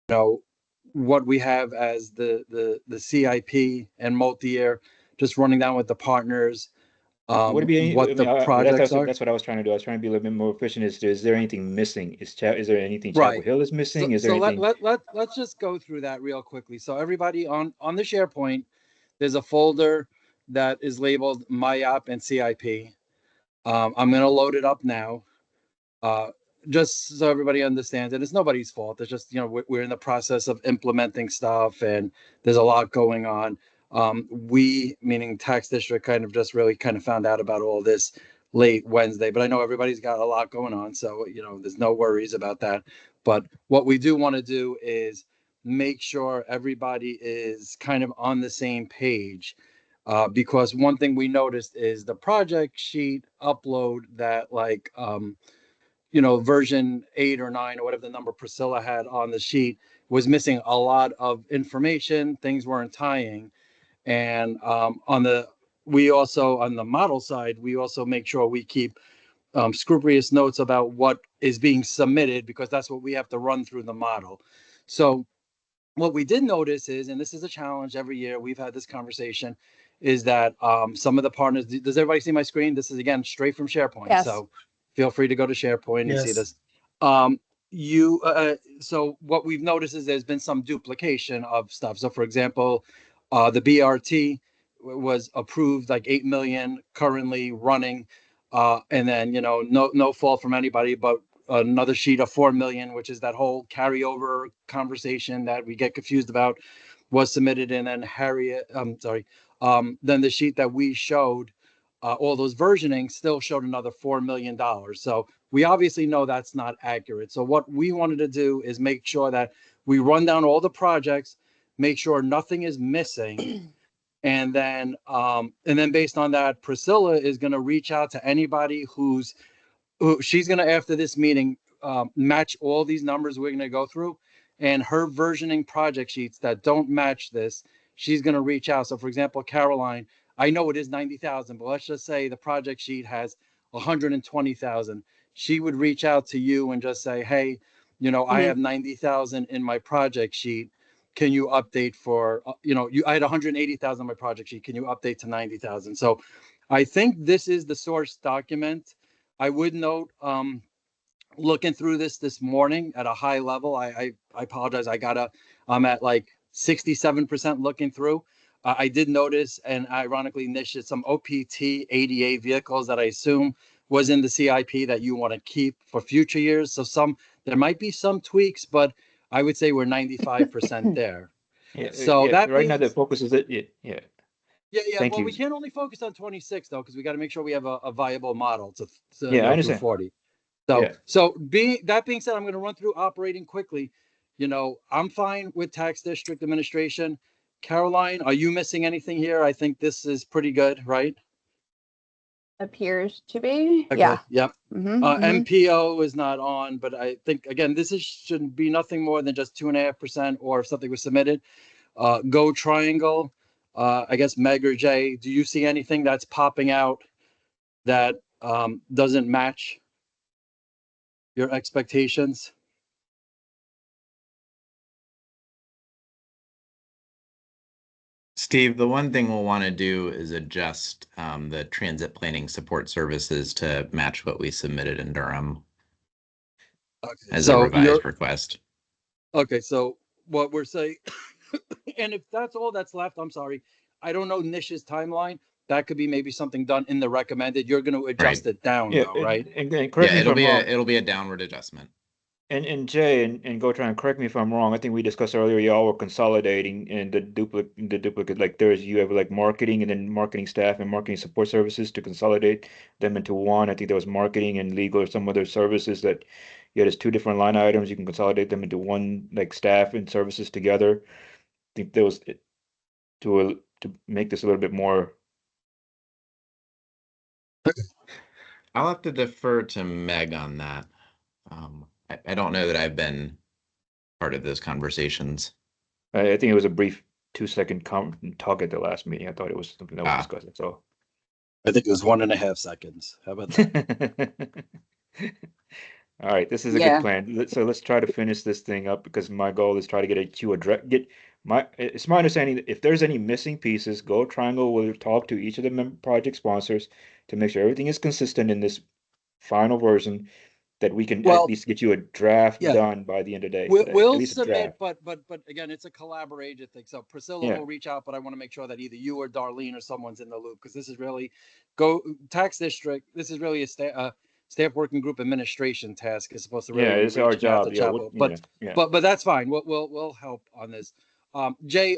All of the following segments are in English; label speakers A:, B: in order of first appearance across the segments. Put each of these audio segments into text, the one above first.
A: know, what we have as the CIP and multi-year, just running down with the partners,
B: Would it be any, I
A: what
B: mean,
A: the projects are.
B: that's what I was trying to do. I was trying to be a little bit more efficient. Is there anything missing? Is there anything Chapel
A: Right.
B: Hill is missing? Is there
A: So
B: anything?
A: let's just go through that real quickly. So everybody on the SharePoint, there's a folder that is labeled My App and CIP. I'm going to load it up now. Uh, just so everybody understands it, it's nobody's fault. It's just, we're in the process of implementing stuff and there's a lot going on. We, meaning tax district, kind of just really kind of found out about all this late Wednesday, but I know everybody's got a lot going on. So, there's no worries about that. But what we do want to do is make sure everybody is kind of on the same page. Because one thing we noticed is the project sheet upload that version 8 or 9 or whatever the number Priscilla had on the sheet was missing a lot of information. Things weren't tying. And we also, on the model side, we also make sure we keep scrupulous notes about what is being submitted, because that's what we have to run through the model. So what we did notice is, and this is a challenge every year, we've had this conversation, is that some of the partners, does everybody see my screen? This is, again, straight from SharePoint.
C: Yes.
A: So feel free to go to SharePoint and see
D: Yes.
A: this. So what we've noticed is there's been some duplication of stuff. So for example, the BRT was approved like 8 million currently running. And then, no fault from anybody, but another sheet of 4 million, which is that whole carryover conversation that we get confused about, was submitted. And then then the sheet that we showed, all those versioning, still showed another $4 million. So we obviously know that's not accurate. So what we wanted to do is make sure that we run down all the projects, make sure nothing is missing. And then based on that, Priscilla is going to reach out to anybody who she's going to, after this meeting, match all these numbers we're going to go through, and her versioning project sheets that don't match this, she's going to reach out. So for example, Caroline, I know it is 90,000, but let's just say the project sheet has 120,000. She would reach out to you and just say, hey, I have 90,000 in my project sheet. Can you update for, I had 180,000 in my project sheet. Can you update to 90,000? So I think this is the source document. I would note, looking through this morning at a high level, I apologize. I'm at like 67% looking through. I did notice, and ironically, Nish, some OPT ADA vehicles that I assume was in the CIP that you want to keep for future years. So there might be some tweaks, but I would say we're 95% there.
B: Yeah,
A: So
B: yeah.
A: that
B: Right now, the
A: means,
B: focus is it. Yeah, yeah.
A: yeah.
B: Thank
A: Well,
B: you.
A: we can't only focus on 26 though, because we got to make sure we have a viable model
B: Yeah, I
A: through
B: understand.
A: 40. So,
B: Yeah.
A: being said, I'm going to run through operating quickly. I'm fine with tax district administration. Caroline, are you missing anything here? I think this is pretty good, right?
C: Appears to be.
A: Okay.
C: Yeah.
A: Yep.
C: Mm-hmm.
A: MPO is not on, but I think, again, shouldn't be nothing more than just 2.5%, or if something was submitted. Go Triangle. I guess Meg or Jay, do you see anything that's popping out that doesn't match your expectations?
E: Steve, the one thing we'll want to do is adjust the transit planning support services to match what we submitted in Durham
A: Okay,
E: as a
A: so
E: revised request.
A: okay. So what we're saying, and if that's all that's left, I'm sorry, I don't know Nish's timeline. That could be maybe something done in the recommended. You're going to adjust
E: Right.
A: it down,
B: Yeah,
A: though, right?
B: and correct
E: Yeah,
B: me if I'm wrong.
E: it'll be a downward adjustment.
B: And Jay and go try and correct me if I'm wrong. I think we discussed earlier y'all were consolidating and the duplicate, like you have like marketing and then marketing staff and marketing support services to consolidate them into one. I think there was marketing and legal or some other services that there's two different line items. You can consolidate them into one, like staff and services together. I think there was to make this a little bit more.
E: I'll have to defer to Meg on that. I don't know that I've been part of those conversations.
B: I think it was a brief 2-second talk at the last meeting. I thought it was something that was discussed. That's all.
A: I think it was 1.5 seconds. How about that?
B: All right, this is a
C: Yeah.
B: good plan. So let's try to finish this thing up because my goal is try to get it to address get my it's my understanding that if there's any missing pieces, Go Triangle will talk to each of the project sponsors to make sure everything is consistent in this final version that we can at
A: Well,
B: least get you a draft
A: yeah,
B: done by the end of the day
A: we'll,
B: today. At
A: we'll
B: least a
A: submit,
B: draft.
A: but again, it's a collaborative thing. So Priscilla
B: Yeah.
A: will reach out, but I want to make sure that either you or Darlene or someone's in the loop because this is really Go Tax District. This is really a staff working group administration task. Is supposed to really
B: Yeah,
A: be
B: it's our
A: reaching out to
B: job. Yeah,
A: Chapel,
B: yeah.
A: but that's fine. We'll help on this. Jay,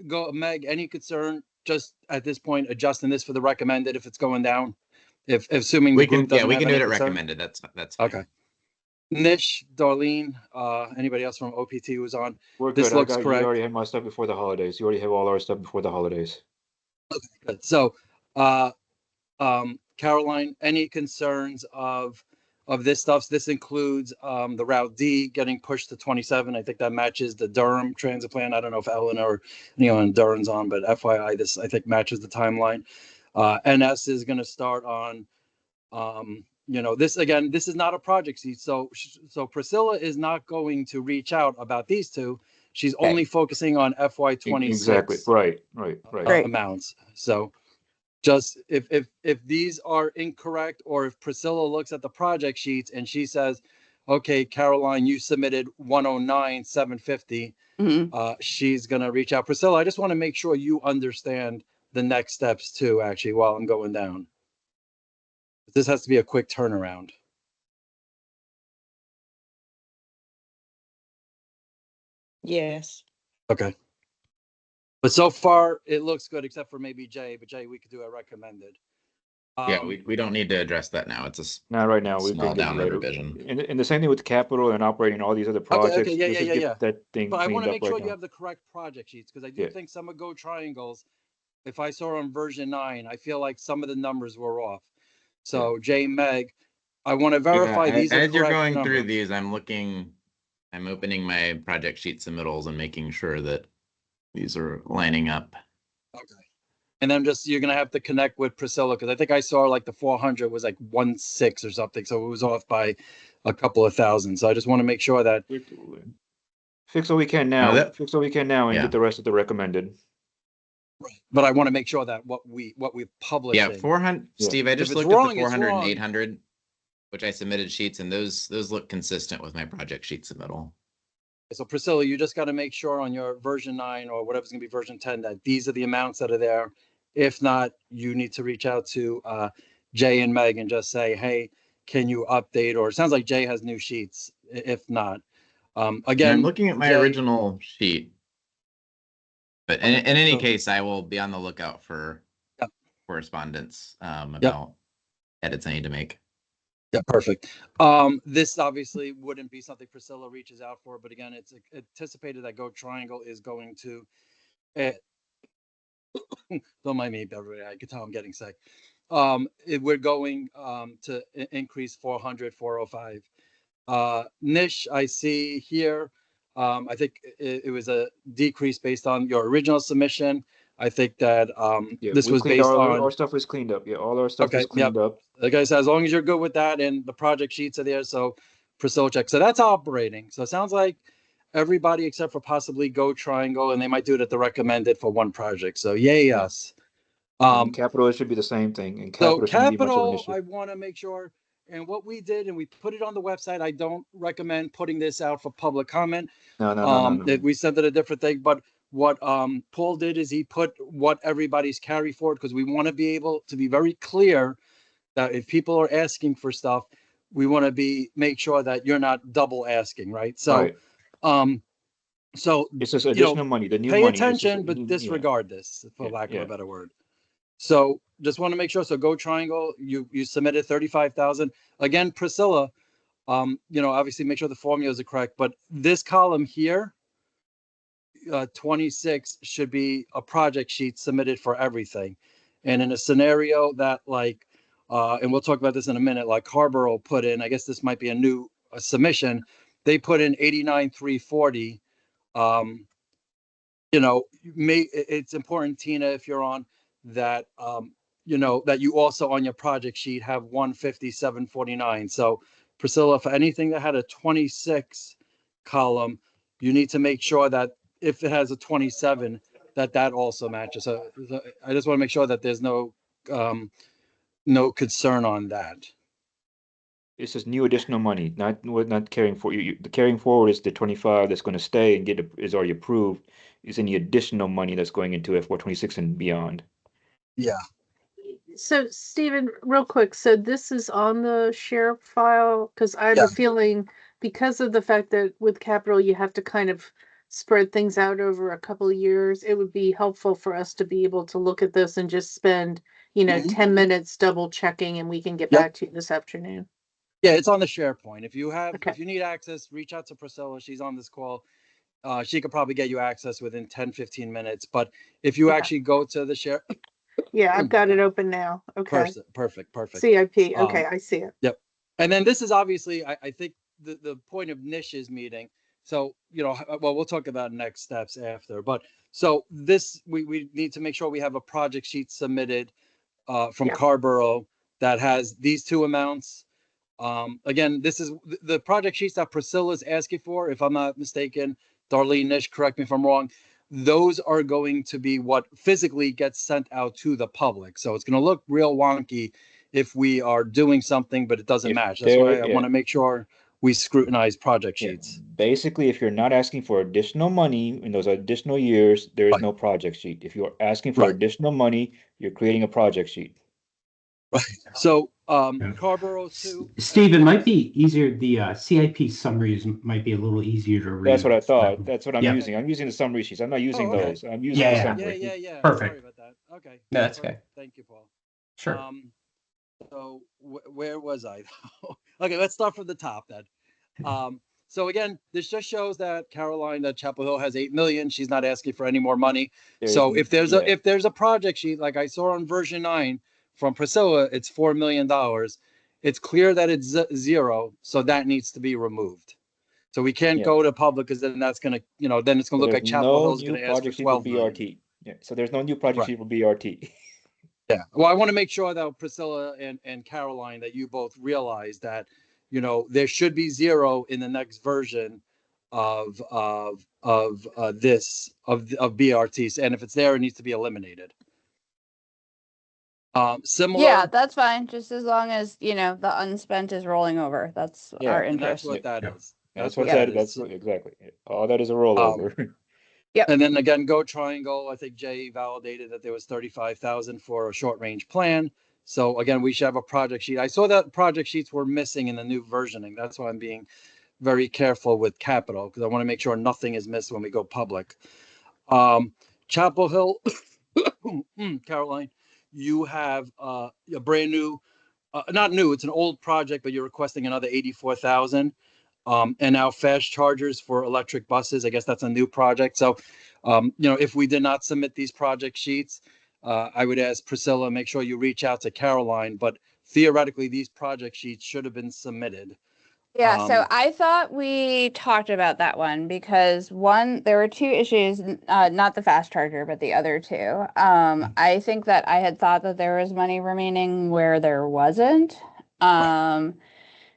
A: go Meg. Any concern? Just at this point, adjusting this for the recommended if it's going down, if assuming the
E: We
A: group
E: can, yeah,
A: doesn't
E: we
A: have
E: can do
A: any
E: it at
A: concern?
E: recommended. That's fine.
A: Okay. Nish, Darlene, anybody else from OPT who's on?
B: We're
A: This
B: good. I
A: looks
B: got you
A: correct.
B: already have my stuff before the holidays. You already have all our stuff before the holidays.
A: Good. So, Caroline, any concerns of this stuff? This includes the Route D getting pushed to 27. I think that matches the Durham transit plan. I don't know if Ellen or anyone in Durham's on, but FYI, this I think matches the timeline. NS is going to start on this again, this is not a project seat. So Priscilla is not going to reach out about these two. She's
E: Okay.
A: only focusing on FY26
B: Exactly. Right.
C: Great.
A: amounts. So just if these are incorrect, or if Priscilla looks at the project sheets and she says, okay, Caroline, you submitted 109,750,
C: Mhm.
A: she's gonna reach out. Priscilla, I just want to make sure you understand the next steps too, actually, while I'm going down. This has to be a quick turnaround.
D: Yes.
A: Okay. But so far it looks good, except for maybe Jay. But Jay, we could do a recommended.
E: Yeah, we don't need to address that now. It's a
B: Not right now. We
E: small
B: can get
E: downward
B: later.
E: revision.
B: And the same thing with capital and operating all these other
A: Okay,
B: projects.
A: yeah,
B: We
A: yeah,
B: should
A: yeah,
B: get
A: yeah.
B: that thing
A: But I want
B: cleaned
A: to
B: up
A: make
B: right
A: sure you
B: now.
A: have the correct project sheets, because I do
B: Yeah.
A: think some of Go Triangles, if I saw on version 9, I feel like some of the numbers were off. So Jay, Meg, I want to verify
E: Yeah,
A: these are
E: as you're
A: correct
E: going through
A: numbers.
E: these, I'm opening my project sheet submittals and making sure that these are lining up.
A: Okay. And then you're gonna have to connect with Priscilla, because I think I saw like the 400 was like 1.6 or something, so it was off by a couple of thousand. So I just want to make sure that
B: Fix what we can
E: Now
B: now.
E: that-
B: Fix what we can now and
E: Yeah.
B: get the rest of the recommended.
A: but I want to make sure that what we publish.
E: Yeah, 400,
B: Yeah.
E: Steve, I
A: If
E: just
A: it's
E: looked at
A: wrong,
E: the
A: it's
E: 400 and
A: wrong.
E: 800, which I submitted sheets, and those look consistent with my project sheet submittal.
A: So Priscilla, you just got to make sure on your version 9 or whatever's going to be version 10 that these are the amounts that are there. If not, you need to reach out to Jay and Meg and just say, hey, can you update? Or it sounds like Jay has new sheets. If not,
E: And
A: again,
E: I'm looking at my
A: Jay-
E: original sheet. But in any
A: so-
E: case, I will be on the lookout for
A: Yep.
E: correspondence about edits I need to make.
A: Yeah, perfect. This obviously wouldn't be something Priscilla reaches out for, but again, it's anticipated that Go Triangle is going to. Don't mind me, everybody. I can tell I'm getting sick. We're going to increase 400, 405. Nish, I see here. I think it was a decrease based on your original submission. I think that
B: Yeah,
A: this
B: we
A: was
B: cleaned
A: based
B: our
A: on.
B: stuff is cleaned up. Yeah, all our stuff
A: Okay,
B: is cleaned up.
A: Like I said, as long as you're good with that and the project sheets are there, so Priscilla check. So that's operating. So it sounds like everybody except for possibly Go Triangle, and they might do it at the recommended for one project. So yay us.
B: And capital, it should be the same thing. And
A: So
B: capital shouldn't be much of an
A: capital,
B: issue.
A: I want to make sure, and what we did, and we put it on the website. I don't recommend putting this out for public comment.
B: No.
A: We sent it a different thing, but what Paul did is he put what everybody's carry forward, because we want to be able to be very clear that if people are asking for stuff, we want to make sure that you're not double asking, right? So,
B: Right.
A: So
B: It's just
A: know,
B: additional money. The new
A: pay
B: money. It's just-
A: attention, but
B: yeah.
A: disregard this, for
B: Yeah,
A: lack of
B: yeah.
A: a better word. So just want to make sure. So Go Triangle, you submitted 35,000. Again, Priscilla, obviously make sure the formulas are correct, but this column here, 26 should be a project sheet submitted for everything. And in a scenario that and we'll talk about this in a minute, like Harborough put in, I guess this might be a new submission. They put in 89,340. It's important, Tina, if you're on that, that you also on your project sheet have 157.49. So Priscilla, for anything that had a 26 column, you need to make sure that if it has a 27, that also matches. So I just want to make sure that there's no concern on that.
B: It's just new additional money, we're not carrying for the carrying forward is the 25 that's going to stay and is already approved. Is any additional money that's going into FY26 and beyond?
A: Yeah.
F: So Stephen, real quick, so this is on the share file, because I have
A: Yeah.
F: a feeling because of the fact that with capital you have to kind of spread things out over a couple of years, it would be helpful for us to be able to look at this and just spend,
A: Mhm.
F: 10 minutes double checking, and we can get
A: Yep.
F: back to you this afternoon.
A: Yeah, it's on the SharePoint. If you
F: Okay.
A: need access, reach out to Priscilla. She's on this call. She could probably get you access within 10, 15 minutes. But if you
F: Okay.
A: actually go to the share,
F: Yeah, I've got it open now. Okay.
A: perfect.
F: CIP.
A: Um,
F: Okay, I see it.
A: Yep. And then this is obviously, I think the point of Nish's meeting. So, well, we'll talk about next steps after, but so this, we need to make sure we have a project sheet submitted from
F: Yeah.
A: Carborough that has these two amounts. Again, this is the project sheets that Priscilla's asking for, if I'm not mistaken. Darlene, Nish, correct me if I'm wrong. Those are going to be what physically gets sent out to the public. So it's going to look real wonky if we are doing something, but it doesn't
B: If
A: match. That's why I
B: they're-
A: want to make sure we scrutinize project
B: Yeah,
A: sheets.
B: basically, if you're not asking for additional money in those additional years, there is
A: Right.
B: no project sheet. If you're asking for
A: Right.
B: additional money, you're creating a project sheet.
A: So,
G: Yeah.
A: Carborough 2.
G: Stephen, might be easier, the CIP summaries might be a little easier to read.
B: That's what I thought. That's what I'm
G: Yeah.
B: using. I'm using the summary sheets. I'm not using
A: okay.
B: those. I'm using
G: Yeah,
B: the
G: yeah.
B: summary.
A: Yeah.
G: Perfect.
A: Sorry about that. Okay.
G: No, that's
A: Perfect.
G: okay.
A: Thank you, Paul.
G: Sure.
A: So where was I? Okay, let's start from the top then. So again, this just shows that Caroline, that Chapel Hill has 8 million. She's not asking for any more money. So if there's a project sheet, like I saw on version 9 from Priscilla, it's $4 million. It's clear that it's zero, so that needs to be removed. So we can't
B: Yeah.
A: go to public, because then that's gonna, then it's gonna look like Chapel Hill's
B: new
A: gonna ask for
B: project sheet for
A: 12 million.
B: BRT. Yeah, so there's no new project
A: Right.
B: sheet for BRT.
A: Yeah. Well, I want to make sure that Priscilla and Caroline, that you both realize that, there should be zero in the next version of BRTs. And if it's there, it needs to be eliminated. Similar.
C: Yeah, that's fine. Just as long as, the unspent is rolling over. That's
B: Yeah,
C: our
A: And that's
C: interest.
A: what that
G: Yeah.
A: is.
B: That's what
A: that
B: that.
A: is.
B: That's what, exactly. All that is a rollover.
A: And then again, Go Triangle, I think Jay validated that there was 35,000 for a short range plan. So again, we should have a project sheet. I saw that project sheets were missing in the new versioning. That's why I'm being very careful with capital, because I want to make sure nothing is missed when we go public. Chapel Hill, Caroline, you have a brand new, not new, it's an old project, but you're requesting another 84,000. And now fast chargers for electric buses. I guess that's a new project. So, if we did not submit these project sheets, I would ask Priscilla, make sure you reach out to Caroline. But theoretically, these project sheets should have been submitted.
C: Yeah, so
A: Um,
C: I thought we talked about that one because there were two issues, not the fast charger, but the other two. I think that I had thought that there was money remaining where there wasn't.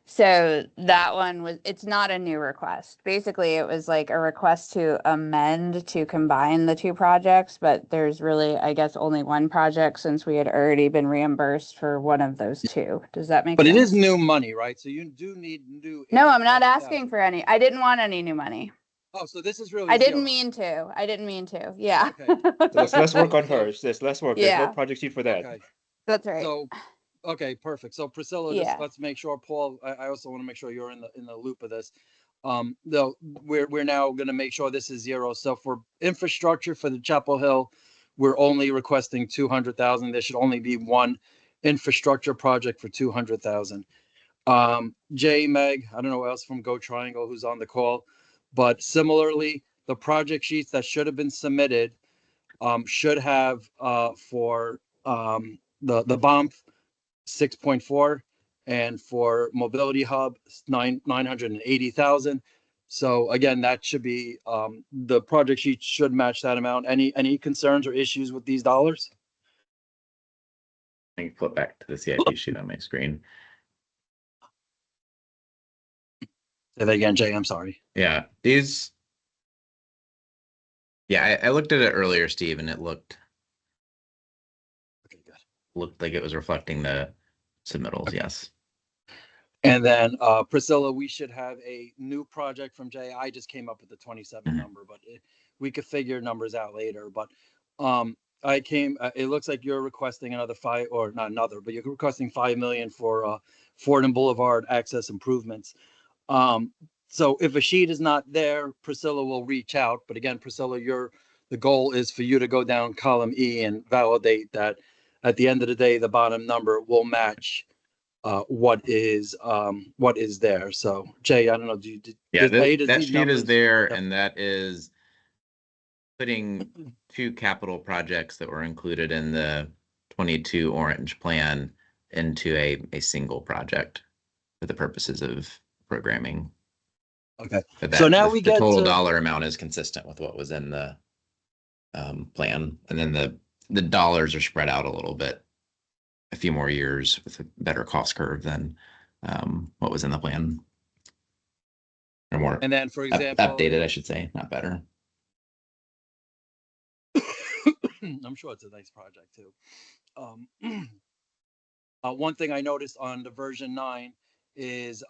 C: So that one it's not a new request. Basically, it was like a request to amend to combine the two projects, but there's really, I guess, only one project since we had already been reimbursed for one of those two. Does that make
A: But
C: sense?
A: it is new money, right? So you do need new.
C: No, I'm not
A: 85,000.
C: asking for any. I didn't want any new money.
A: Oh, so this is really.
C: I didn't
A: zero.
C: mean to. I didn't mean to. Yeah.
A: Okay.
B: So let's work on hers. Let's work. There's
C: Yeah.
B: no project sheet for that.
A: Okay.
C: That's right.
A: So, okay, perfect. So Priscilla,
C: Yeah.
A: just let's make sure, Paul, I also want to make sure you're in the loop of this. Though we're now going to make sure this is zero. So for infrastructure for the Chapel Hill, we're only requesting 200,000. There should only be one infrastructure project for 200,000. Jay, Meg, I don't know who else from Go Triangle who's on the call, but similarly, the project sheets that should have been submitted should have for the BOMP 6.4, and for Mobility Hub 980,000. So again, that should be the project sheet should match that amount. Any concerns or issues with these dollars?
E: Let me flip back to the CIP sheet on my screen.
A: Say that again, Jay, I'm sorry.
E: Yeah, these. Yeah, I looked at it earlier, Steve, and it looked
A: Okay, good.
E: like it was reflecting the submittals. Yes.
A: And then Priscilla, we should have a new project from Jay. I just came up with the 27
E: Mhm.
A: number, but we could figure numbers out later. But it looks like you're requesting another five, or not another, but you're requesting 5 million for Fordham Boulevard access improvements. So if a sheet is not there, Priscilla will reach out. But again, Priscilla, the goal is for you to go down column E and validate that at the end of the day, the bottom number will match what is there. So Jay, I don't know,
E: Yeah,
A: there's A to
E: that
A: Z
E: sheet is
A: numbers.
E: there,
A: Yep.
E: and that is putting two capital projects that were included in the 22 orange plan into a single project for the purposes of programming.
A: Okay.
E: But
A: So now
E: the,
A: we
E: the
A: get
E: total
A: to,
E: dollar amount is consistent with what was in the plan, and then the dollars are spread out a little bit, a few more years with a better cost curve than what was in the plan, or more
A: and then for example,
E: updated, I should say, not better.
A: I'm sure it's a nice project too. One thing I noticed on the version 9 is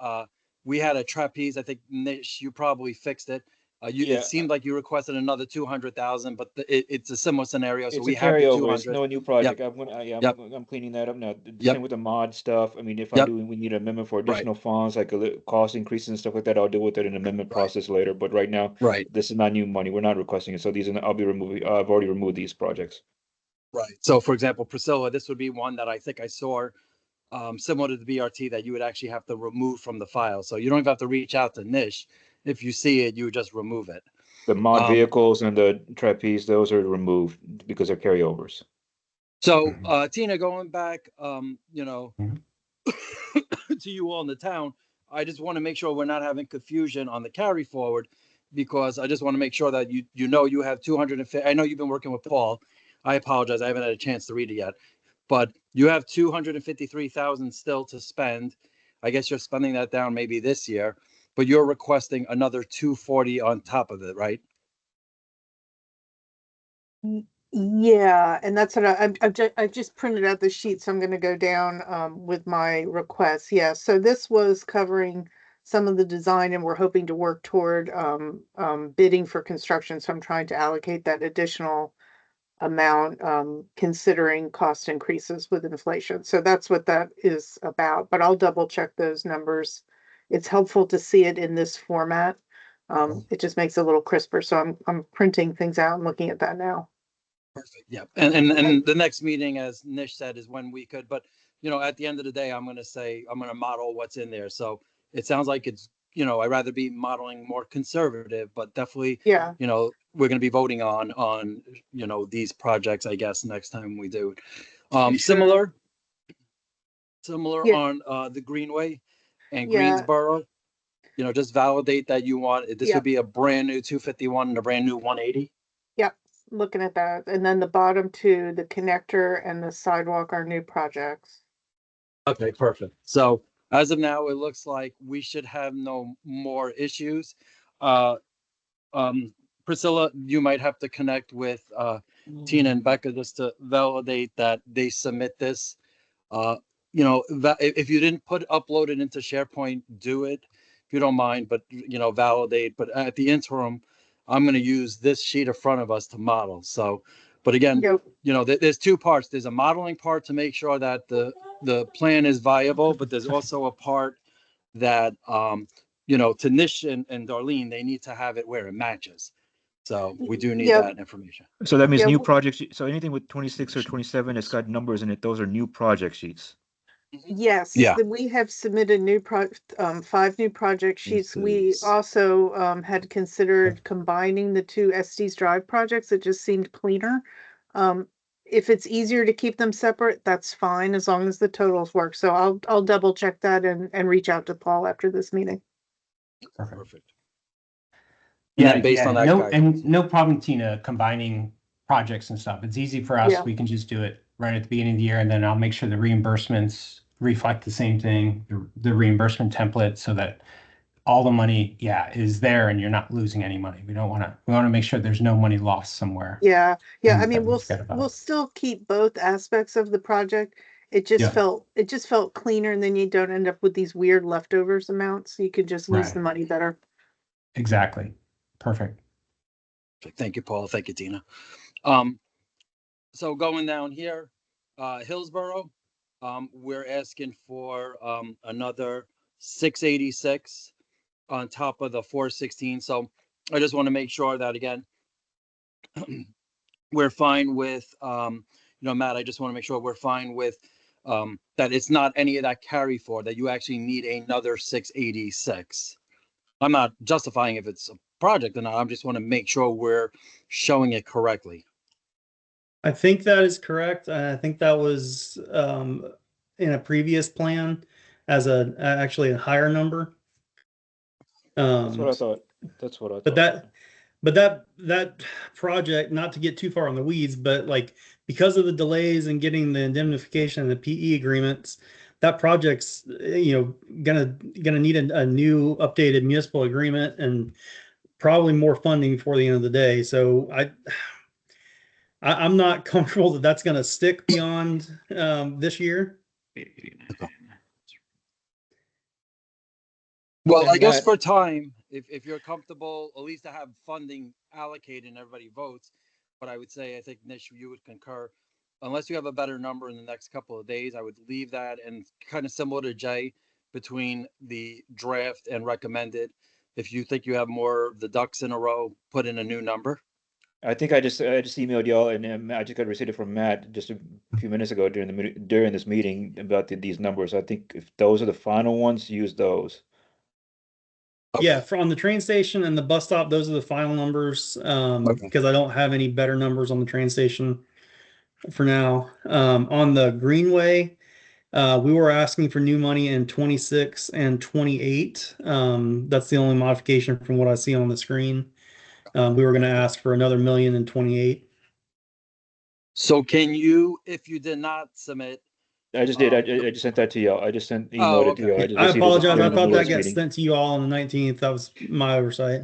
A: we had a trapeze. I think Nish, you probably fixed it.
B: Yeah.
A: It seemed like you requested another 200,000, but it's a similar scenario. So
B: It's
A: we
B: a
A: have the
B: carryover. It's
A: 200.
B: no new project. I'm gonna,
A: Yep.
B: I'm cleaning that up now.
A: Yep.
B: Same with the mod stuff. I mean, if
A: Yep.
B: we need an amendment for
A: Right.
B: additional funds, like cost increases and stuff like that, I'll deal with it in amendment
A: Right.
B: process later. But right now,
A: Right.
B: this is not new money. We're not requesting it. So these are, I'll be removing, I've already removed these projects.
A: Right. So for example, Priscilla, this would be one that I think I saw similar to the BRT that you would actually have to remove from the file. So you don't even have to reach out to Nish. If you see it, you would just remove it.
B: The mod vehicles and the trapeze, those are removed because they're carryovers.
A: So Tina, going back,
G: Mhm.
A: to you all in the town, I just want to make sure we're not having confusion on the carry forward, because I just want to make sure that you have 250. I know you've been working with Paul. I apologize, I haven't had a chance to read it yet, but you have 253,000 still to spend. I guess you're spending that down maybe this year, but you're requesting another 240 on top of it, right?
F: Yeah, and that's what I just printed out the sheet, so I'm gonna go down with my requests. Yeah, so this was covering some of the design, and we're hoping to work toward bidding for construction. So I'm trying to allocate that additional amount, considering cost increases with inflation. So that's what that is about, but I'll double check those numbers. It's helpful to see it in this format. It just makes it a little crisper. So I'm printing things out and looking at that now.
A: Perfect. Yeah. And the next meeting, as Nish said, is when we could, but at the end of the day, I'm going to model what's in there. So it sounds like it's, I'd rather be modeling more conservative, but definitely,
F: Yeah.
A: we're going to be voting on, these projects, I guess, next time we do. Similar
F: Yeah.
A: on the Greenway and
F: Yeah.
A: Greensboro, just validate that you want, this
F: Yeah.
A: would be a brand new 251 and a brand new 180.
F: Yep, looking at that. And then the bottom two, the connector and the sidewalk are new projects.
A: Okay, perfect. So as of now, it looks like we should have no more issues. Priscilla, you might have to connect with Tina and Becca just to validate that they submit this. If you didn't upload it into SharePoint, do it if you don't mind, but validate. But at the interim, I'm going to use this sheet in front of us to model. So, but again,
F: Yep.
A: there's two parts. There's a modeling part to make sure that the plan is viable, but there's also a part that to Nish and Darlene, they need to have it where it matches. So we do need
F: Yep.
A: that information.
B: So that means
F: Yeah,
B: new projects. So anything with 26 or 27 that's got numbers in it, those are new project sheets.
F: Yes.
A: Yeah.
F: We have submitted 5 new project sheets. We
E: is-
F: also had considered combining the two Estes Drive projects. It just seemed cleaner. If it's easier to keep them separate, that's fine, as long as the totals work. So I'll double check that and reach out to Paul after this meeting.
A: Perfect. And
G: Yeah,
A: then based on that
G: no,
A: guidance.
G: and no problem, Tina, combining projects and stuff. It's easy for us.
F: Yeah.
G: We can just do it right at the beginning of the year, and then I'll make sure the reimbursements reflect the same thing, the reimbursement template, so that all the money, is there and you're not losing any money. We want to make sure there's no money lost somewhere.
F: Yeah, I
G: that
F: mean,
G: we forget about.
F: we'll still keep both aspects of the project. It just
G: Yeah.
F: felt cleaner, and then you don't end up with these weird leftovers amounts. You could just use
G: Right.
F: the money better.
G: Exactly. Perfect.
A: Thank you, Paul. Thank you, Tina. So going down here, Hillsborough, we're asking for another 686 on top of the 416. So I just want to make sure that again, we're fine with Matt, I just want to make sure we're fine with that it's not any of that carry forward, that you actually need another 686. I'm not justifying if it's a project or not. I just want to make sure we're showing it correctly.
H: I think that is correct. I think that was in a previous plan as actually a higher number.
B: That's what I thought. That's what I thought.
H: But that project, not to get too far on the weeds, but like because of the delays in getting the indemnification and the PE agreements, that project's gonna need a new updated municipal agreement and probably more funding before the end of the day. So I'm not comfortable that that's gonna stick beyond this year.
A: Well,
B: And
A: I guess
B: Matt-
A: for time, if you're comfortable, at least to have funding allocated and everybody votes. But I would say, I think Nish, you would concur, unless you have a better number in the next couple of days, I would leave that, and kind of similar to Jay, between the draft and recommended. If you think you have more of the ducks in a row, put in a new number.
B: I think I just emailed y'all, and I just got received from Matt just a few minutes ago during this meeting about these numbers. I think if those are the final ones, use those.
H: Yeah, from the train station and the bus stop, those are the final numbers.
A: Okay.
H: Because I don't have any better numbers on the train station for now. On the Greenway, we were asking for new money in 26 and 28. That's the only modification from what I see on the screen. We were going to ask for another million in 28.
A: So can you, if you did not submit,
B: I just did. I just sent that to y'all. I just emailed it to y'all. I just
H: I
B: received it
H: apologize. I
B: during the
H: thought that
B: board's
H: got
B: meeting.
H: sent to you all on the 19th. That was my oversight.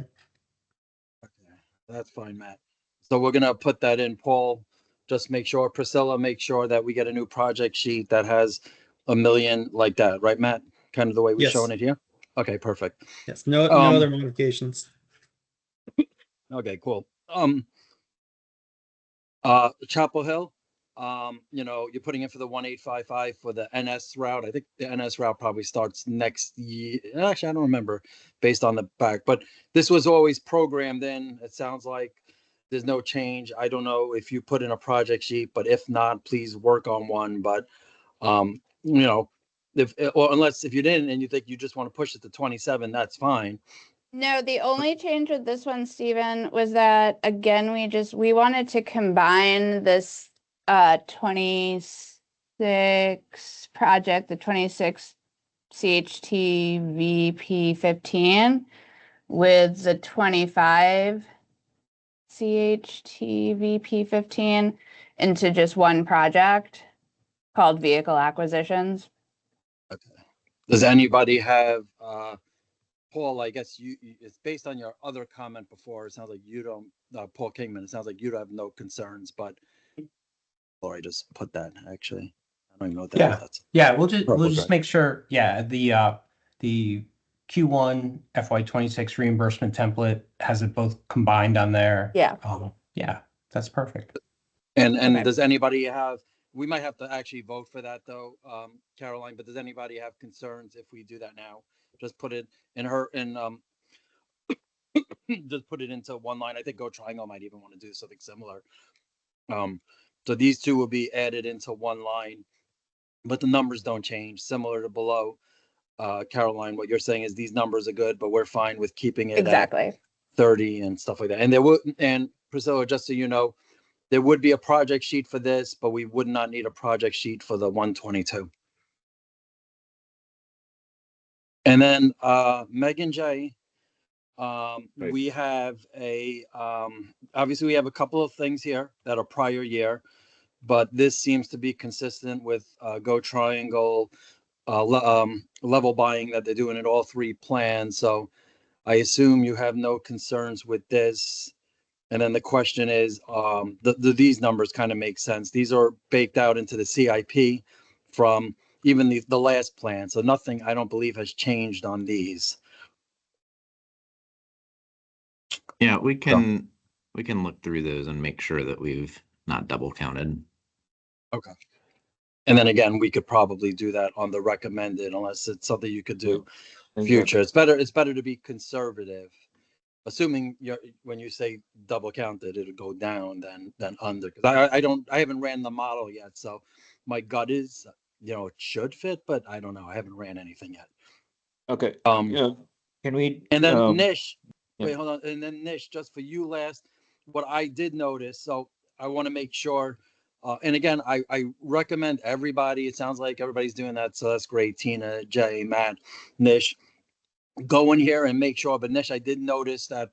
A: okay, that's fine, Matt. So we're gonna put that in, Paul. Just make sure, Priscilla, make sure that we get a new project sheet that has a million like that, right, Matt? Kind of the way we're
H: Yes.
A: showing it here? Okay, perfect.
H: Yes. No
A: Um,
H: other modifications.
A: Okay, cool. Chapel Hill, you're putting in for the 1855 for the NS route. I think the NS route probably starts next year. Actually, I don't remember based on the back, but this was always programmed in. It sounds like there's no change. I don't know if you put in a project sheet, but if not, please work on one. But, if you didn't and you think you just want to push it to 27, that's fine.
C: No, the only change with this one, Stephen, was that again, we wanted to combine this 26 project, the 26 CHT VP 15 with the 25 CHT VP 15 into just one project called vehicle acquisitions.
A: Does anybody have, Paul, I guess it's based on your other comment before. It sounds like you don't, Paul Kingman, it sounds like you have no concerns, but, or I just put that actually. I don't even know what that is. That's
G: Yeah, we'll just
A: purple
G: just
A: gray.
G: make sure, the Q1 FY26 reimbursement template has it both combined on there.
C: Yeah.
G: Yeah, that's perfect.
A: And
C: Okay.
A: does anybody have, we might have to actually vote for that though, Caroline, but does anybody have concerns if we do that now? Just put it just put it into one line. I think Go Triangle might even want to do something similar. So these two will be added into one line, but the numbers don't change, similar to below. Caroline, what you're saying is these numbers are good, but we're fine with keeping it
C: Exactly.
A: at 30 and stuff like that. And Priscilla, just so you know, there would be a project sheet for this, but we would not need a project sheet for the 122. And then Megan J, we have obviously we have a couple of things here that are prior year, but this seems to be consistent with Go Triangle, level buying that they're doing in all three plans. So I assume you have no concerns with this. And then the question is, these numbers kind of make sense. These are baked out into the CIP from even the last plan. So nothing, I don't believe, has changed on these.
E: Yeah, we can look through those and make sure that we've not double counted.
A: Okay. And then again, we could probably do that on the recommended, unless it's something you could do future. It's better to be conservative. Assuming when you say double counted, it'll go down than under. Because I haven't ran the model yet. So my gut is, it should fit, but I don't know. I haven't ran anything yet.
B: Okay. Can we?
A: And then Nish,
B: yeah.
A: wait, hold on. And then Nish, just for you last, what I did notice. So I want to make sure. And again, I recommend everybody. It sounds like everybody's doing that. So that's great. Tina, Jay, Matt, Nish, go in here and make sure. But Nish, I did notice that,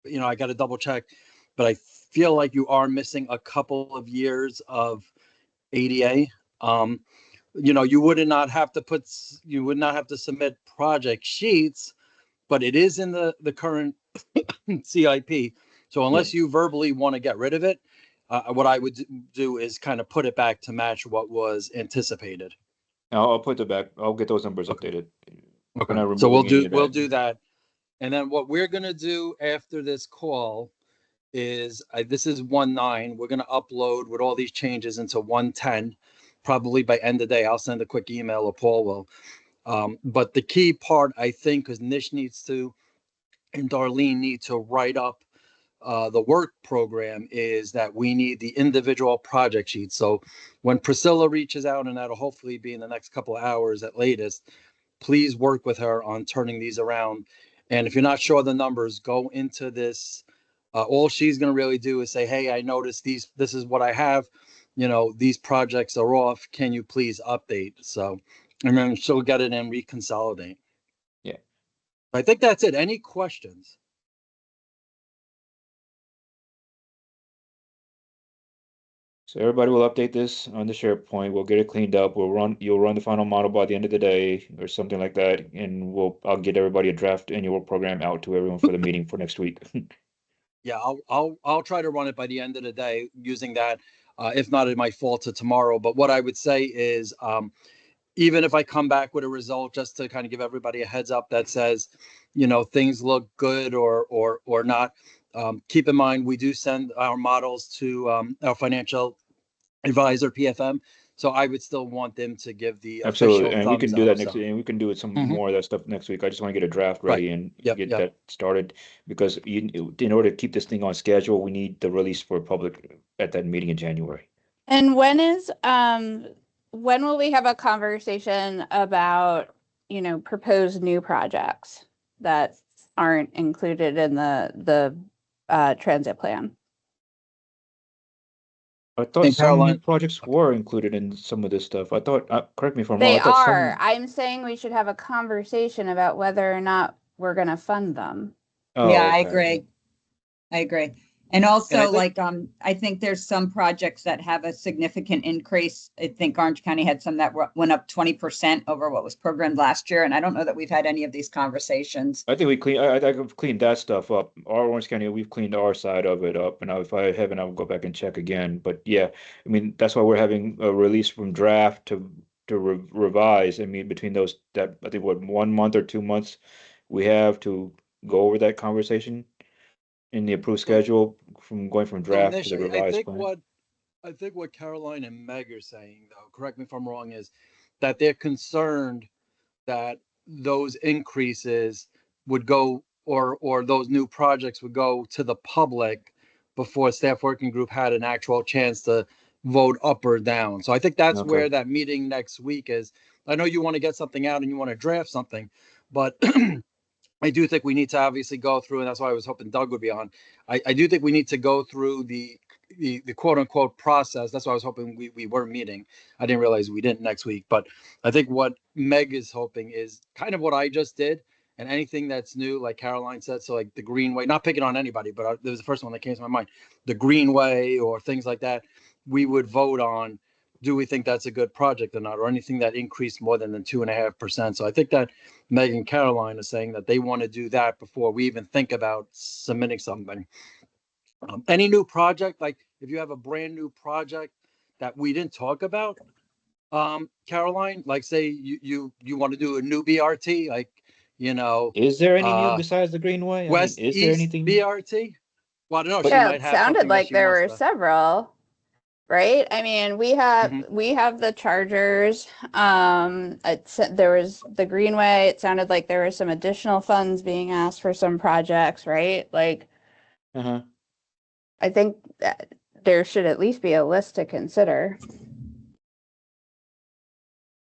A: I got to double check, but I feel like you are missing a couple of years of ADA. You would not have to submit project sheets, but it is in the current CIP. So unless you verbally want to get rid of it, what I would do is kind of put it back to match what was anticipated.
B: I'll put it back. I'll get those numbers updated.
A: Okay. So we'll do that. And then what we're going to do after this call is, this is 1.9. We're going to upload with all these changes into 1.10, probably by end of day. I'll send a quick email, or Paul will. But the key part, I think, because Nish needs to, and Darlene need to write up the work program, is that we need the individual project sheets. So when Priscilla reaches out, and that'll hopefully be in the next couple of hours at latest, please work with her on turning these around. And if you're not sure the numbers, go into this. All she's going to really do is say, hey, I noticed this is what I have. These projects are off. Can you please update? So, and then she'll get it and reconsolidate.
B: Yeah.
A: I think that's it. Any questions?
B: So everybody will update this on the SharePoint. We'll get it cleaned up. You'll run the final model by the end of the day or something like that. And I'll get everybody a draft annual program out to everyone for the meeting for next week.
A: Yeah, I'll try to run it by the end of the day using that. If not, it might fall to tomorrow. But what I would say is, even if I come back with a result, just to kind of give everybody a heads up that says, things look good or not. Keep in mind, we do send our models to our financial advisor, PFM. So I would still want them to give the
B: Absolutely,
A: official
B: and we can
A: thumbs
B: do that
A: up,
B: next,
A: so.
B: and we can do some more of that stuff next week. I just want to get a draft ready and
A: Yep,
B: get
A: yep.
B: that started, because in order to keep this thing on schedule, we need the release for public at that meeting in January.
C: And when will we have a conversation about, proposed new projects that aren't included in the transit plan?
B: I thought
A: And
B: some new
A: Caroline-
B: projects were included in some of this stuff. I thought, correct me if I'm wrong.
C: They
B: I thought
C: are. I'm saying we should have a conversation about whether or not we're gonna fund them.
B: Oh,
D: Yeah, I
B: okay.
D: agree. I agree. And also,
A: And I
D: like, I think there's some projects that have a significant increase. I think Orange County had some that went up 20% over what was programmed last year. And I don't know that we've had any of these conversations.
B: I think I've cleaned that stuff up. Our Orange County, we've cleaned our side of it up, and if I haven't, I'll go back and check again. But yeah, I mean, that's why we're having a release from draft to revise. I mean, between those, that I think 1 month or 2 months, we have to go over that conversation in the approved schedule, from going from
A: So,
B: draft
A: Nish,
B: to the
A: I
B: revised
A: think
B: plan.
A: I think what Caroline and Meg are saying, though, correct me if I'm wrong, is that they're concerned that those increases would go, or those new projects would go to the public before staff working group had an actual chance to vote up or down. So I think that's
B: Okay.
A: where that meeting next week is. I know you want to get something out and you want to draft something, but I do think we need to obviously go through, and that's why I was hoping Doug would be on. I do think we need to go through the quote unquote process. That's why I was hoping we were meeting. I didn't realize we didn't next week, but I think what Meg is hoping is kind of what I just did, and anything that's new, like Caroline said. So like the Greenway, not picking on anybody, but there was the first one that came to my mind, the Greenway or things like that, we would vote on do we think that's a good project or not, or anything that increased more than the 2.5%. So I think that Meg and Caroline are saying that they want to do that before we even think about submitting something. Any new project, like if you have a brand new project that we didn't talk about, Caroline, like say you want to do a new BRT, like, you know,
B: Is there any new
A: uh,
B: besides the Greenway? I mean,
A: West
B: is there
A: East
B: anything?
A: BRT? Well, I don't know. She
C: Yeah,
A: might
C: it
A: have
C: sounded
A: something that
C: like
A: she
C: there
A: wants
C: were
A: to.
C: several, right? I mean, we have
A: Mhm.
C: we have the chargers. There was the Greenway. It sounded like there were some additional funds being asked for some projects, right? Like,
B: Uh-huh.
C: I think that there should at least be a list to consider.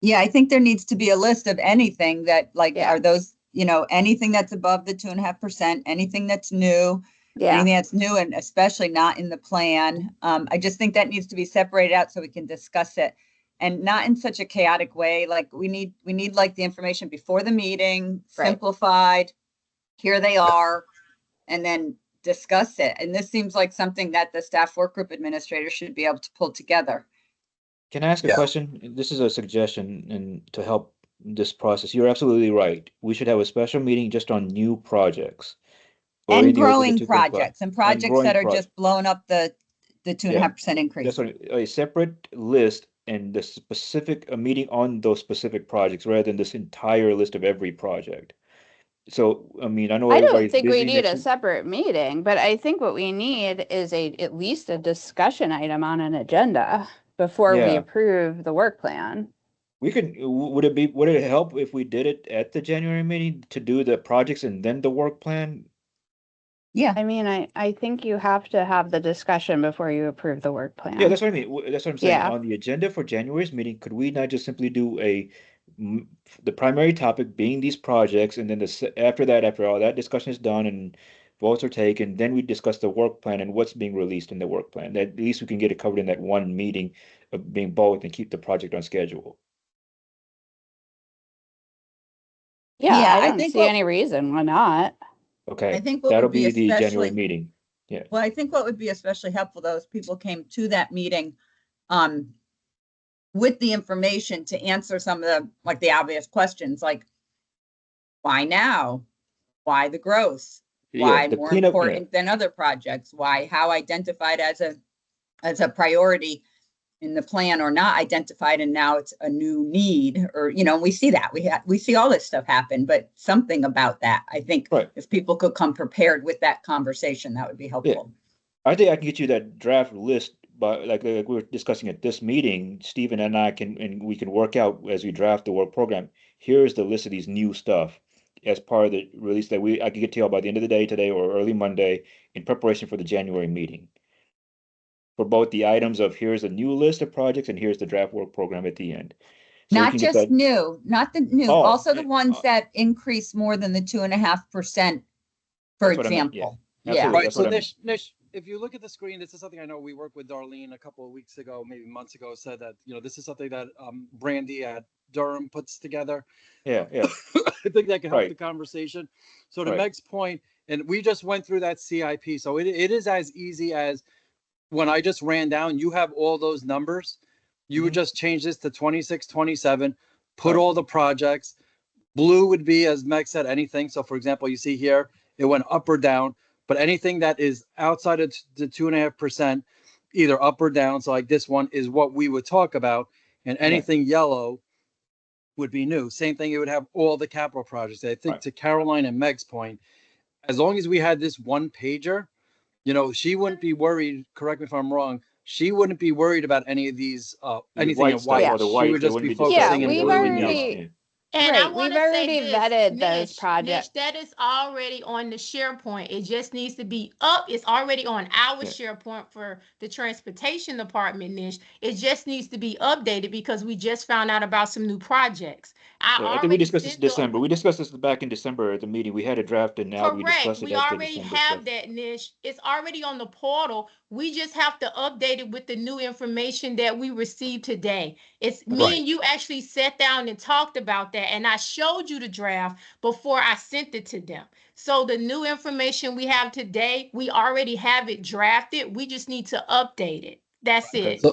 D: Yeah, I think there needs to be a list of anything that like,
C: Yeah.
D: are those, anything that's above the 2.5%, anything that's new,
C: Yeah,
D: anything that's new and especially not in the plan. I just think that needs to be separated out so we can discuss it and not in such a chaotic way. Like we need like the information before the meeting,
C: Right.
D: simplified. Here they are, and then discuss it. And this seems like something that the staff work group administrator should be able to pull together.
B: Can I ask a
A: Yeah.
B: question? This is a suggestion and to help this process. You're absolutely right. We should have a special meeting just on new projects. or
D: And
B: anything over the
D: growing
B: 2.5
D: projects and projects
B: growing
D: that are
B: projects.
D: just blowing up the 2.5% increase.
B: That's what a separate list and the specific a meeting on those specific projects rather than this entire list of every project. So, I mean, I know
C: I don't
B: everybody's
C: think we
B: busy
C: need
B: next
C: a
B: week.
C: separate meeting, but I think what we need is at least a discussion item on an agenda before we
B: Yeah.
C: approve the work plan.
B: We could, would it help if we did it at the January meeting to do the projects and then the work plan?
D: Yeah,
C: I mean, I think you have to have the discussion before you approve the work plan.
B: Yeah, that's what I mean. That's what I'm saying.
C: Yeah.
B: On the agenda for January's meeting, could we not just simply do the primary topic being these projects, and then after all that discussion is done and votes are taken, then we discuss the work plan and what's being released in the work plan. That at least we can get it covered in that one meeting of being both and keep the project on schedule.
C: Yeah,
D: Yeah,
C: I
D: I
C: don't
D: think
C: see any reason why not.
B: Okay,
D: I think what
B: that'll
D: would be
B: be the January
D: especially,
B: meeting. Yeah.
D: well, I think what would be especially helpful though is people came to that meeting with the information to answer some of the obvious questions, like why now? Why the growth? Why
B: Yeah, the
D: more
B: cleanup, yeah.
D: important than other projects? Why, how identified as a priority in the plan or not identified, and now it's a new need, or we see that we see all this stuff happen, but something about that, I think,
B: Right.
D: if people could come prepared with that conversation, that would be helpful.
B: I think I can get you that draft list, but like we were discussing at this meeting, Stephen and I we can work out as we draft the work program. Here's the list of these new stuff as part of the release that I can get to you by the end of the day today or early Monday in preparation for the January meeting. For both the items of here's a new list of projects and here's the draft work program at the end. So we
D: Not
B: can get
D: just
B: that.
D: new, not the new,
B: Oh,
D: also the
B: yeah,
D: ones that increase more than the 2.5%, for
B: That's what I meant, yeah.
D: example.
B: Absolutely.
A: Right.
B: That's
A: So
B: what I meant.
A: Nish, if you look at the screen, this is something I know we worked with Darlene a couple of weeks ago, maybe months ago, said that, this is something that Brandy at Durham puts together.
B: Yeah, yeah,
A: I think that can help
B: Right.
A: the conversation. So to
B: Right.
A: Meg's point, and we just went through that CIP. So it is as easy as when I just ran down, you have all those numbers. You would
B: Mhm.
A: just change this to 26, 27, put
B: Right.
A: all the projects. Blue would be, as Meg said, anything. So for example, you see here, it went up or down, but anything that is outside of the 2.5%, either up or down. So like this one is what we would talk about, and anything yellow would be new. Same thing, it would have all the capital projects. I think
B: Right.
A: to Caroline and Meg's point, as long as we had this one pager, she wouldn't be worried. Correct me if I'm wrong. She wouldn't be worried about any of these,
B: The
A: anything
B: white
A: in
B: stuff
A: white.
B: or the
A: She
B: white,
A: would
B: there
A: just
B: wouldn't
A: be
B: be just
C: Yeah,
A: focusing in
C: we've
A: blue and
C: already-
A: yellow.
B: Yeah.
I: And
C: Right,
I: I want
C: we've
I: to
C: already
I: say this,
C: vetted those
I: Nish,
C: projects.
I: that is already on the SharePoint. It just needs to be up. It's already on our
B: Yeah.
I: SharePoint for the transportation department, Nish. It just needs to be updated because we just found out about some new projects.
B: Yeah, I think we
I: already
B: discussed this
I: sent the-
B: December. We discussed this back in December at the meeting. We had a draft and now we
I: Correct.
B: discussed it
I: We
B: at the
I: already
B: December
I: have
B: stuff.
I: that, Nish. It's already on the portal. We just have to update it with the new information that we received today. It's me
A: Right.
I: and you actually sat down and talked about that, and I showed you the draft before I sent it to them. So the new information we have today, we already have it drafted. We just need to update it. That's
B: Okay.
I: it.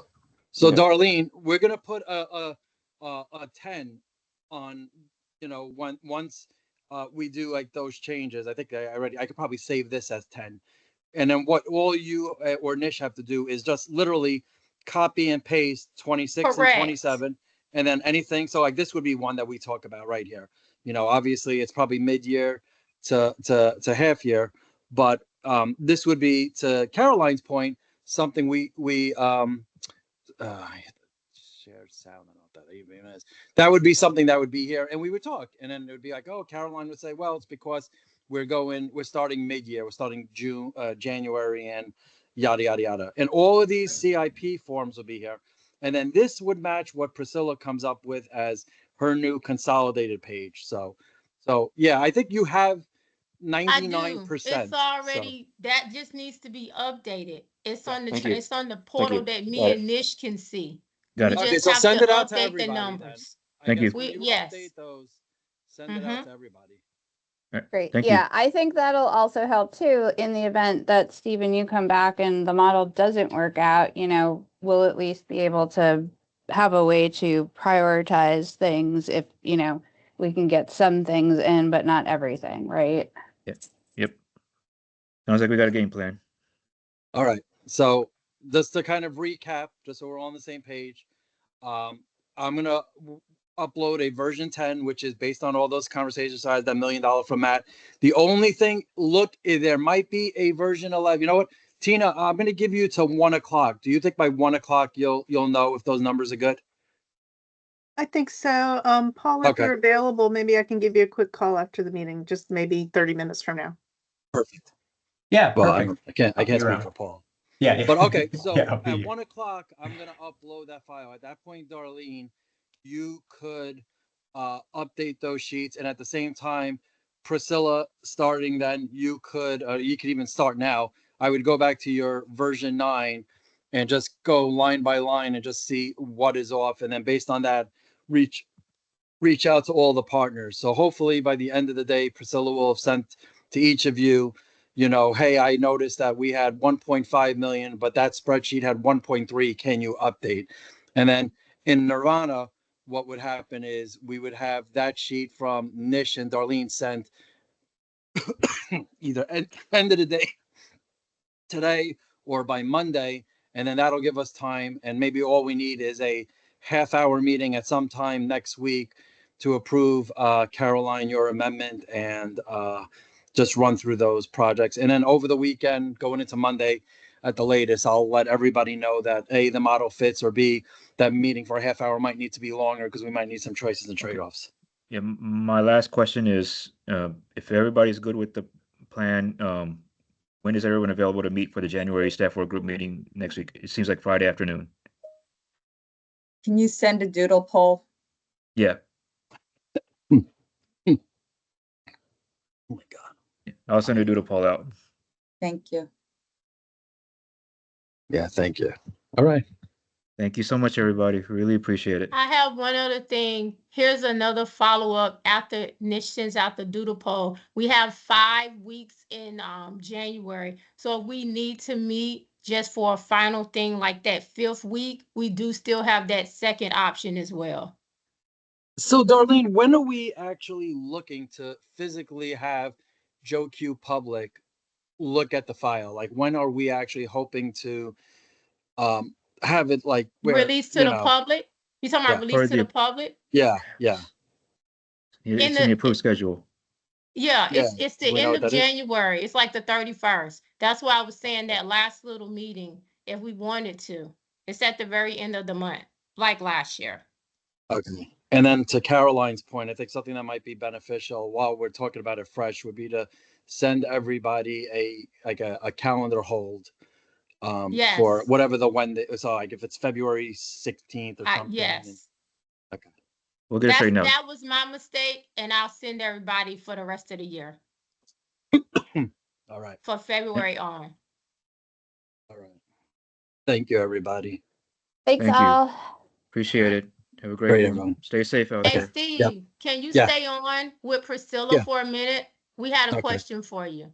A: So
B: Yeah.
A: Darlene, we're gonna put a 10 on, once we do like those changes. I think I could probably save this as 10. And then what all you or Nish have to do is just literally copy and paste 26 and
I: Correct.
A: 27, and then anything. So like this would be one that we talk about right here. Obviously it's probably mid-year to half year, but this would be, to Caroline's point, something we shared sound. I don't know what that even is. That would be something that would be here, and we would talk, and then it would be like, oh, Caroline would say, well, it's because we're starting mid-year, we're starting January, and yada yada yada, and all of these CIP forms will be here, and then this would match what Priscilla comes up with as her new consolidated page. So yeah, I think you have
I: I
A: 99%.
I: do. It's already, that just needs to be updated. It's on the,
B: Thank you.
I: it's on the portal
B: you.
I: that
B: Got
I: me
B: it.
I: and Nish can see.
B: Got
I: We
B: it.
A: Okay,
I: just
A: so
I: have
A: send
I: to
A: it out to
I: update the
A: everybody then.
I: numbers.
A: I guess
B: you.
A: when you
I: Yes.
A: update those, send it out to everybody.
B: All right.
C: Great.
B: Thank
C: Yeah, I think that'll also help too in the event that Stephen, you come back and the model doesn't work out, we'll at least be able to have a way to prioritize things if, we can get some things in, but not everything, right?
B: you. Yep. Sounds like we got a game plan.
A: All right. So just to kind of recap, just so we're all on the same page, I'm going to upload a version 10, which is based on all those conversations. So I had that $1 million from Matt. The only thing, look, there might be a version 11. You know what, Tina, I'm going to give you to 1 o'clock. Do you think by 1 o'clock you'll know if those numbers are good?
F: I think so. Paul, if
A: Okay.
F: you're available, maybe I can give you a quick call after the meeting, just maybe 30 minutes from now.
A: Perfect.
G: Yeah,
A: Well,
G: perfect.
A: I can't
G: I'll be
A: speak
G: around.
A: for Paul.
G: Yeah.
A: But okay, so
G: Yeah, I'll be
A: at
G: here.
A: 1 o'clock, I'm gonna upload that file. At that point, Darlene, you could update those sheets, and at the same time, Priscilla, starting then, you could even start now. I would go back to your version 9 and just go line by line and just see what is off, and then based on that, reach out to all the partners. So hopefully by the end of the day, Priscilla will have sent to each of you, hey, I noticed that we had 1.5 million, but that spreadsheet had 1.3. Can you update? And then in Nirvana, what would happen is we would have that sheet from Nish and Darlene sent either end of the day today or by Monday. And then that'll give us time. And maybe all we need is a half-hour meeting at some time next week to approve, Caroline, your amendment, and just run through those projects. And then over the weekend, going into Monday at the latest, I'll let everybody know that A, the model fits, or B, that meeting for a half hour might need to be longer because we might need some choices and trade-offs.
B: Yeah, my last question is, if everybody's good with the plan, when is everyone available to meet for the January staff work group meeting next week? It seems like Friday afternoon.
D: Can you send a doodle poll?
B: Yeah,
A: Oh my God.
B: I'll send a doodle poll out.
D: Thank you.
A: Yeah, thank you. All right.
B: Thank you so much, everybody. Really appreciate it.
I: I have one other thing. Here's another follow-up after Nish sends out the doodle poll. We have 5 weeks in January. So if we need to meet just for a final thing like that 5th week, we do still have that second option as well.
A: So Darlene, when are we actually looking to physically have Joe Q Public look at the file? Like, when are we actually hoping to have it like where,
I: Release to the public? You talking about
A: Yeah.
I: release to the public?
A: Yeah.
B: It's in the approved schedule.
I: Yeah, it's the
A: we know
I: end
A: what
I: of
A: that is?
I: January. It's like the 31st. That's why I was saying that last little meeting, if we wanted to. It's at the very end of the month, like last year.
A: Okay. And then to Caroline's point, I think something that might be beneficial while we're talking about it fresh would be to send everybody a calendar hold
I: Yes.
A: for whatever so like if it's February 16th or something.
I: Yes.
A: Okay.
B: We'll get it straightened out.
I: That was my mistake, and I'll send everybody for the rest of the year.
A: All right.
I: For February on.
A: All right. Thank you, everybody.
C: Thanks
B: Thank you.
C: all.
B: Appreciate it. Have a
A: Great,
B: great day.
A: everyone.
B: Stay safe out
I: Hey,
B: there.
I: Steve, can you
A: Yeah.
I: stay on with Priscilla
A: Yeah.
I: for a minute? We had a
A: Okay.
I: question for you.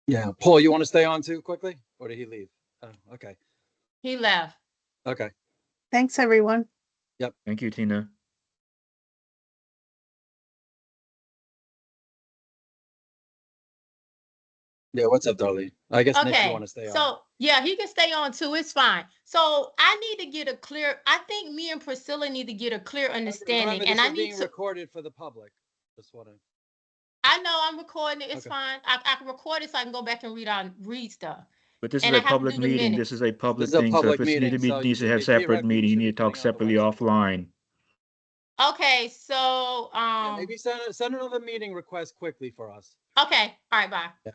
A: Yeah. Paul, you want to stay on too quickly? Or did he leave? Oh, okay.
I: He left.
A: Okay.
F: Thanks, everyone.
B: Thank you, Tina.
A: Yeah, what's up, Darlene? I guess Nick, you
I: Okay,
A: want to stay on?
I: so yeah, he can stay on too. It's fine. So I need to get a clear. I think me and Priscilla need to get a clear understanding,
A: Remember,
I: and
A: this
I: I
A: is
I: need
A: being
I: to.
A: recorded for the public. Just want to.
I: I know I'm recording it. It's
A: Okay.
I: fine. I can record it so I can go back and read stuff.
B: But this is
I: And
B: a
I: I have to
B: public
I: do the
B: meeting.
I: minutes.
B: This is a public
A: This is a
B: thing. So if
A: public
B: it's need to
A: meeting,
B: be,
A: so
B: needs to have separate
A: theoretically,
B: meeting,
A: we
B: you
A: should
B: need
A: be
B: to talk
A: putting on the
B: separately
A: website.
B: offline.
I: Okay, so
A: Yeah, maybe send another meeting request quickly for us.
I: okay, all right, bye.
A: Yeah.